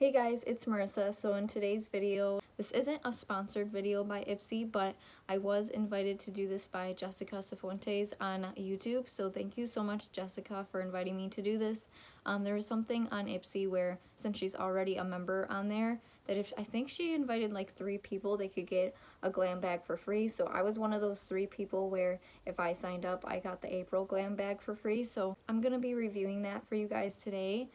Hey guys, it's Marissa. So in today's video, this isn't a sponsored video by IPSY, but I was invited to do this by Jessica Cifuentes on YouTube. So thank you so much, Jessica, for inviting me to do this. There was something on IPSY where, since she's already a member on there, that if I think she invited like 3 people, they could get a glam bag for free. So I was one of those 3 people where if I signed up, I got the April glam bag for free. So I'm gonna be reviewing that for you guys today.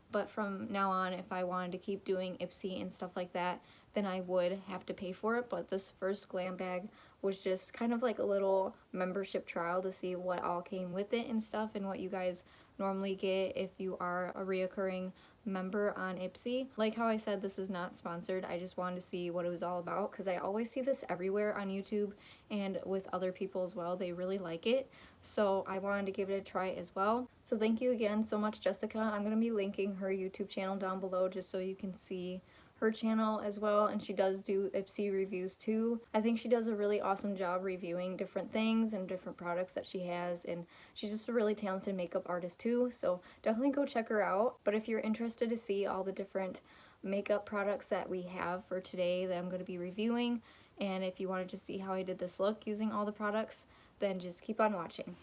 But from now on, if I wanted to keep doing IPSY and stuff like that, then I would have to pay for it. But this first glam bag was just kind of like a little membership trial to see what all came with it and stuff, and what you guys normally get if you are a reoccurring member on IPSY. Like how I said, this is not sponsored. I just wanted to see what it was all about because I always see this everywhere on YouTube and with other people as well. They really like it, so I wanted to give it a try as well. So thank you again so much, Jessica. I'm going to be linking her YouTube channel down below just so you can see her channel as well, and she does do IPSY reviews too. I think she does a really awesome job reviewing different things and different products that she has, and she's just a really talented makeup artist too, so definitely go check her out. But if you're interested to see all the different makeup products that we have for today that I'm going to be reviewing, and if you want to just see how I did this look using all the products, then just keep on watching.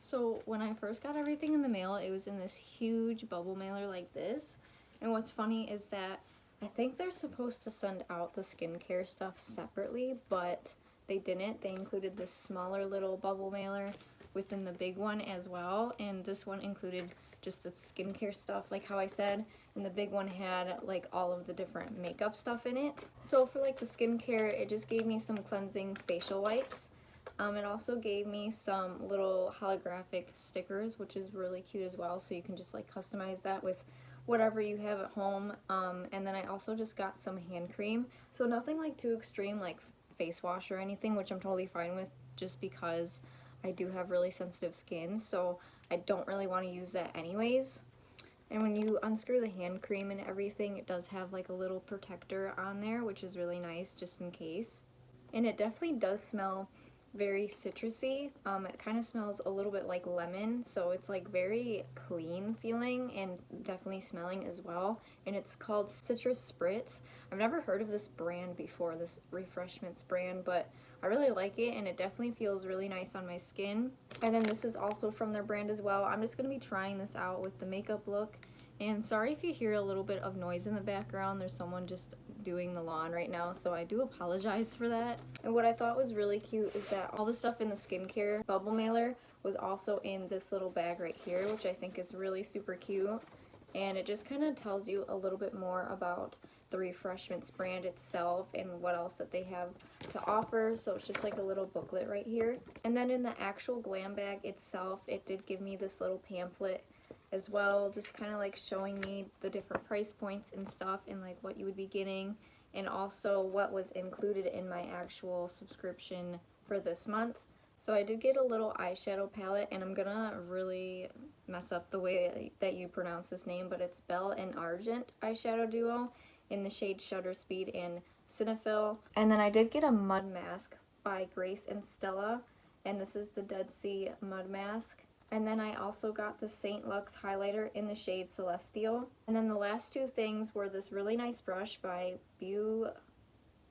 So when I first got everything in the mail, it was in this huge bubble mailer like this. And what's funny is that I think they're supposed to send out the skincare stuff separately, but they didn't. They included this smaller little bubble mailer within the big one as well. And this one included just the skincare stuff, like how I said. And the big one had like all of the different makeup stuff in it. So for like the skincare, it just gave me some cleansing facial wipes. It also gave me some little holographic stickers, which is really cute as well, so you can just like customize that with whatever you have at home. And then I also just got some hand cream, so nothing like too extreme like face wash or anything, which I'm totally fine with just because I do have really sensitive skin, so I don't really want to use that anyways. And when you unscrew the hand cream and everything, it does have like a little protector on there, which is really nice just in case. And it definitely does smell very citrusy. It kind of smells a little bit like lemon, so it's like very clean feeling and definitely smelling as well. And it's called Citrus Spritz. I've never heard of this brand before, this Refreshments brand, but I really like it, and it definitely feels really nice on my skin. And then this is also from their brand as well. I'm just going to be trying this out with the makeup look. And sorry if you hear a little bit of noise in the background. There's someone just doing the lawn right now, so I do apologize for that. And what I thought was really cute is that all the stuff in the skincare bubble mailer was also in this little bag right here, which I think is really super cute. And it just kind of tells you a little bit more about the Refreshments brand itself and what else that they have to offer. So it's just like a little booklet right here. And then in the actual glam bag itself, it did give me this little pamphlet as well, just kind of like showing me the different price points and stuff, and like what you would be getting, and also what was included in my actual subscription for this month. So I did get a little eyeshadow palette, and I'm gonna really mess up the way that you pronounce this name, but it's Belle and Argent eyeshadow duo in the shade Shutter Speed and Cinephile. And then I did get a mud mask by Grace and Stella, and this is the Dead Sea mud mask. And then I also got the St. Luxe highlighter in the shade Celestial. And then the last 2 things were this really nice brush by Beau,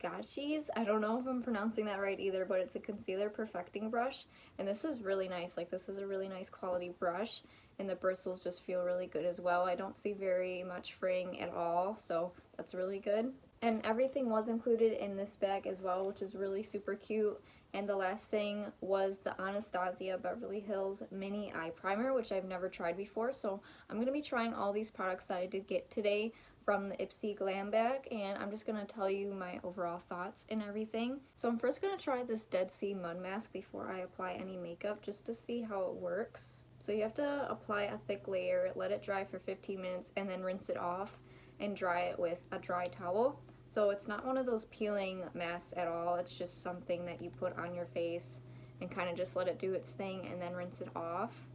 Gâchis. I don't know if I'm pronouncing that right either, but it's a concealer perfecting brush. And this is really nice. Like, this is a really nice quality brush. And the bristles just feel really good as well. I don't see very much fraying at all, so that's really good. And everything was included in this bag as well, which is really super cute. And the last thing was the Anastasia Beverly Hills Mini Eye Primer, which I've never tried before. So I'm going to be trying all these products that I did get today from the IPSY Glam Bag, and I'm just going to tell you my overall thoughts and everything. So I'm first going to try this Dead Sea Mud Mask before I apply any makeup, just to see how it works. So you have to apply a thick layer, let it dry for 15 minutes, and then rinse it off and dry it with a dry towel. So it's not one of those peeling masks at all. It's just something that you put on your face and kind of just let it do its thing and then rinse it off.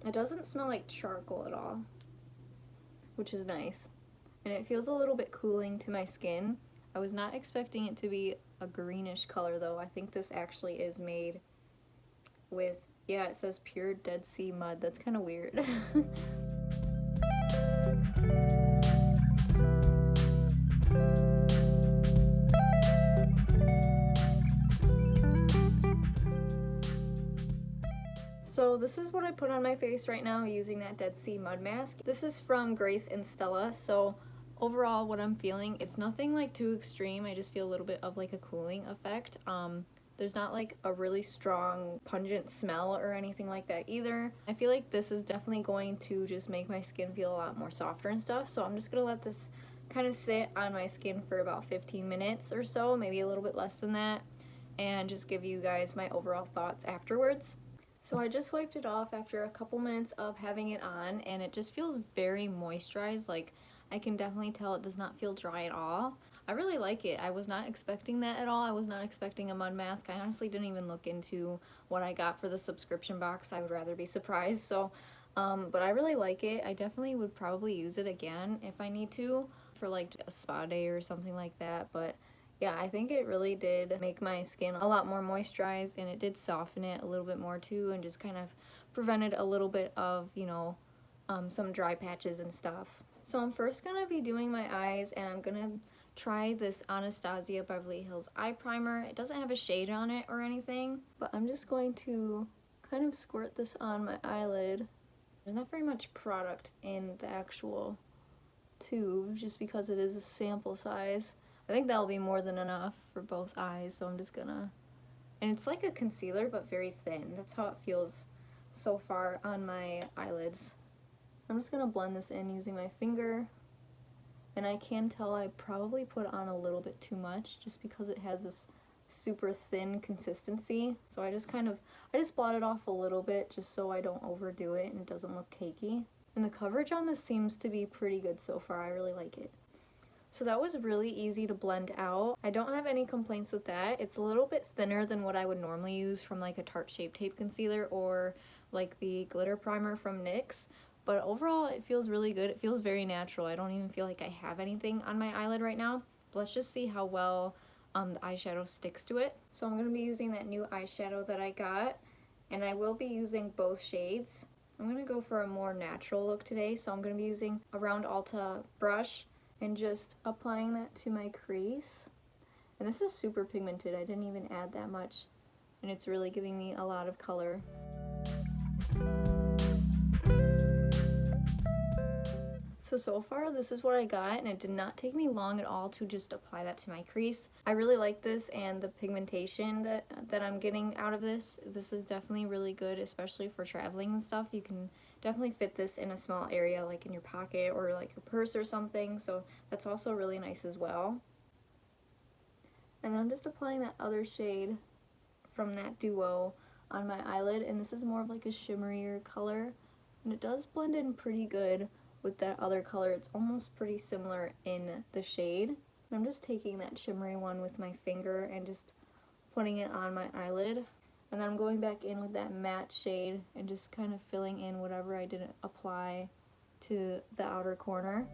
It doesn't smell like charcoal at all, which is nice. And it feels a little bit cooling to my skin. I was not expecting it to be a greenish color though. I think this actually is made with, yeah, it says pure Dead Sea mud. That's kind of weird. So this is what I put on my face right now using that Dead Sea mud mask. This is from Grace and Stella. So overall what I'm feeling, it's nothing like too extreme. I just feel a little bit of like a cooling effect. There's not like a really strong pungent smell or anything like that either. I feel like this is definitely going to just make my skin feel a lot more softer and stuff. So I'm just gonna let this kind of sit on my skin for about 15 minutes or so, maybe a little bit less than that, and just give you guys my overall thoughts afterwards. So I just wiped it off after a couple minutes of having it on, and it just feels very moisturized. Like, I can definitely tell it does not feel dry at all. I really like it. I was not expecting that at all. I was not expecting a mud mask. I honestly didn't even look into what I got for the subscription box. I would rather be surprised. So, but I really like it. I definitely would probably use it again if I need to for like a spa day or something like that. But yeah, I think it really did make my skin a lot more moisturized, and it did soften it a little bit more too, and just kind of prevented a little bit of, you know, some dry patches and stuff. So I'm first gonna be doing my eyes, and I'm gonna try this Anastasia Beverly Hills eye primer. It doesn't have a shade on it or anything, but I'm just going to kind of squirt this on my eyelid. There's not very much product in the actual tube just because it is a sample size. I think that'll be more than enough for both eyes, so I'm just gonna, and it's like a concealer but very thin. That's how it feels so far on my eyelids. I'm just gonna blend this in using my finger, and I can tell I probably put on a little bit too much just because it has this super thin consistency. So I just blot it off a little bit just so I don't overdo it and it doesn't look cakey. And the coverage on this seems to be pretty good so far. I really like it. So that was really easy to blend out. I don't have any complaints with that. It's a little bit thinner than what I would normally use from like a Tarte Shape Tape concealer or like the glitter primer from NYX. But overall, it feels really good. It feels very natural. I don't even feel like I have anything on my eyelid right now. But let's just see how well the eyeshadow sticks to it. So I'm going to be using that new eyeshadow that I got, and I will be using both shades. I'm going to go for a more natural look today, so I'm going to be using a round Ulta brush and just applying that to my crease. And this is super pigmented. I didn't even add that much, and it's really giving me a lot of color. So far this is what I got, and it did not take me long at all to just apply that to my crease. I really like this, and the pigmentation that I'm getting out of this is definitely really good, especially for traveling and stuff. You can definitely fit this in a small area like in your pocket or like your purse or something, so that's also really nice as well. And then I'm just applying that other shade from that duo on my eyelid, and this is more of like a shimmerier color, and it does blend in pretty good with that other color. It's almost pretty similar in the shade. I'm just taking that shimmery one with my finger and just putting it on my eyelid, and then I'm going back in with that matte shade and just kind of filling in whatever I didn't apply to the outer corner.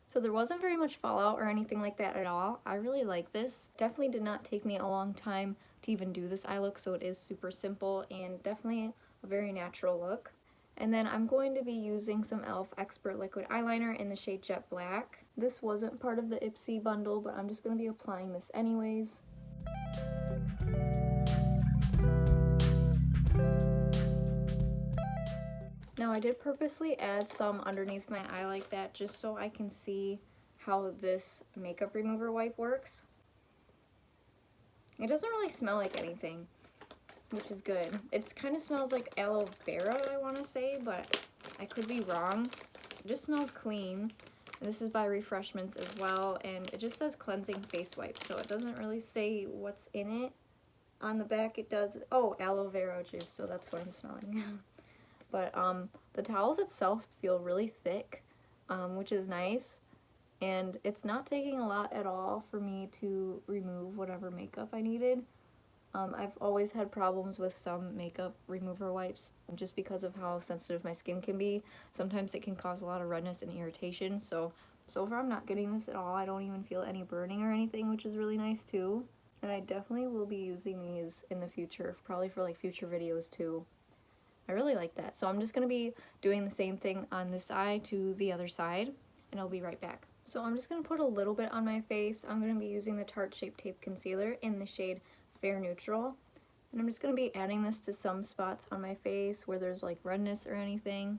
So there wasn't very much fallout or anything like that at all. I really like this. Definitely did not take me a long time to even do this eye look, so it is super simple and definitely a very natural look. And then I'm going to be using some e.l.f. Expert Liquid Eyeliner in the shade Jet Black. This wasn't part of the IPSY bundle, but I'm just going to be applying this anyways. Now I did purposely add some underneath my eye like that just so I can see how this makeup remover wipe works. It doesn't really smell like anything, which is good. It kind of smells like aloe vera, I want to say, but I could be wrong. It just smells clean. And this is by Refreshments as well, and it just says cleansing face wipe, so it doesn't really say what's in it. On the back it does, oh, aloe vera juice, so that's what I'm smelling. But the towels itself feel really thick, which is nice, and it's not taking a lot at all for me to remove whatever makeup I needed. I've always had problems with some makeup remover wipes just because of how sensitive my skin can be. Sometimes it can cause a lot of redness and irritation, so So far I'm not getting this at all. I don't even feel any burning or anything, which is really nice too. And I definitely will be using these in the future, probably for like future videos too. I really like that. So I'm just going to be doing the same thing on this eye to the other side, and I'll be right back. So I'm just going to put a little bit on my face. I'm going to be using the Tarte Shape Tape Concealer in the shade Fair Neutral. And I'm just going to be adding this to some spots on my face where there's like redness or anything.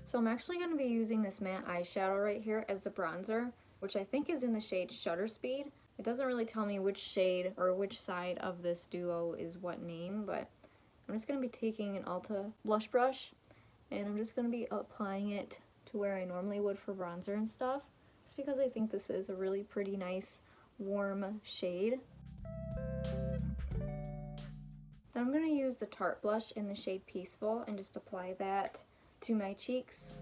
So I'm actually going to be using this matte eyeshadow right here as the bronzer, which I think is in the shade Shutter Speed. It doesn't really tell me which shade or which side of this duo is what name, but I'm just going to be taking an Ulta blush brush, and I'm just going to be applying it to where I normally would for bronzer and stuff, just because I think this is a really pretty nice warm shade. Then I'm going to use the Tarte blush in the shade Peaceful and just apply that to my cheeks.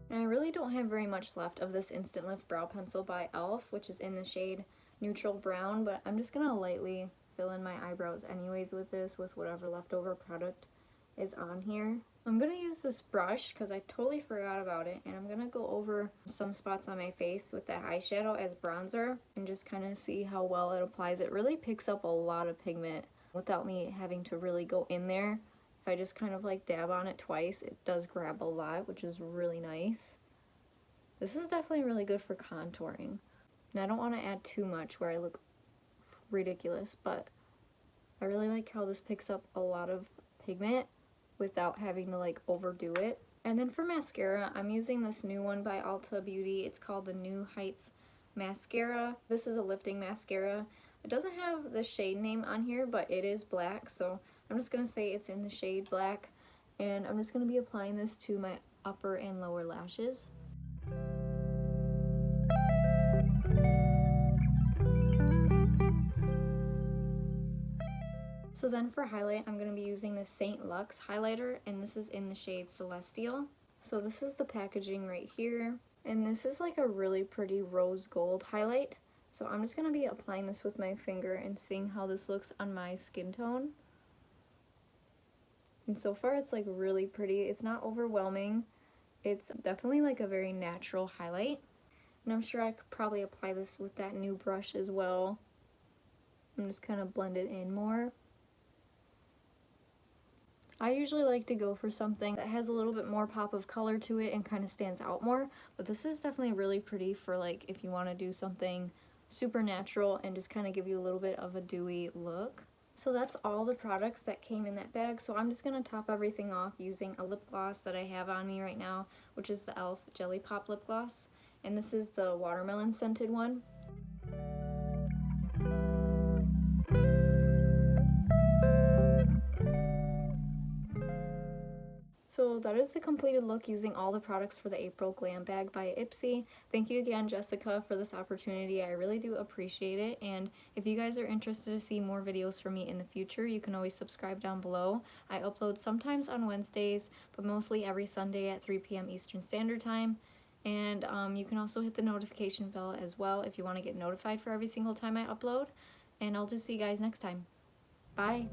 And I really don't have very much left of this Instant Lift Brow Pencil by e.l.f., which is in the shade Neutral Brown, but I'm just going to lightly fill in my eyebrows anyways with this, with whatever leftover product is on here. I'm going to use this brush because I totally forgot about it, and I'm going to go over some spots on my face with that eyeshadow as bronzer and just kind of see how well it applies. It really picks up a lot of pigment without me having to really go in there. If I just kind of like dab on it twice, it does grab a lot, which is really nice. This is definitely really good for contouring. And I don't want to add too much where I look ridiculous, but I really like how this picks up a lot of pigment without having to like overdo it. And then for mascara, I'm using this new one by Ulta Beauty. It's called the New Heights Mascara. This is a lifting mascara. It doesn't have the shade name on here, but it is black, so I'm just going to say it's in the shade black. And I'm just going to be applying this to my upper and lower lashes. So then for highlight, I'm going to be using the St. Luxe highlighter, and this is in the shade Celestial. So this is the packaging right here, and this is like a really pretty rose gold highlight. So I'm just going to be applying this with my finger and seeing how this looks on my skin tone. And so far it's like really pretty. It's not overwhelming. It's definitely like a very natural highlight. And I'm sure I could probably apply this with that new brush as well. I'm just kind of blend it in more. I usually like to go for something that has a little bit more pop of color to it and kind of stands out more. But this is definitely really pretty for like if you want to do something super natural and just kind of give you a little bit of a dewy look. So that's all the products that came in that bag. So I'm just going to top everything off using a lip gloss that I have on me right now, which is the e.l.f. Jelly Pop Lip Gloss. And this is the watermelon scented one. So that is the completed look using all the products for the April Glam Bag by IPSY. Thank you again, Jessica, for this opportunity. I really do appreciate it. And if you guys are interested to see more videos from me in the future, you can always subscribe down below. I upload sometimes on Wednesdays, but mostly every Sunday at 3 p.m. Eastern Standard Time. And you can also hit the notification bell as well if you want to get notified for every single time I upload. And I'll just see you guys next time. Bye!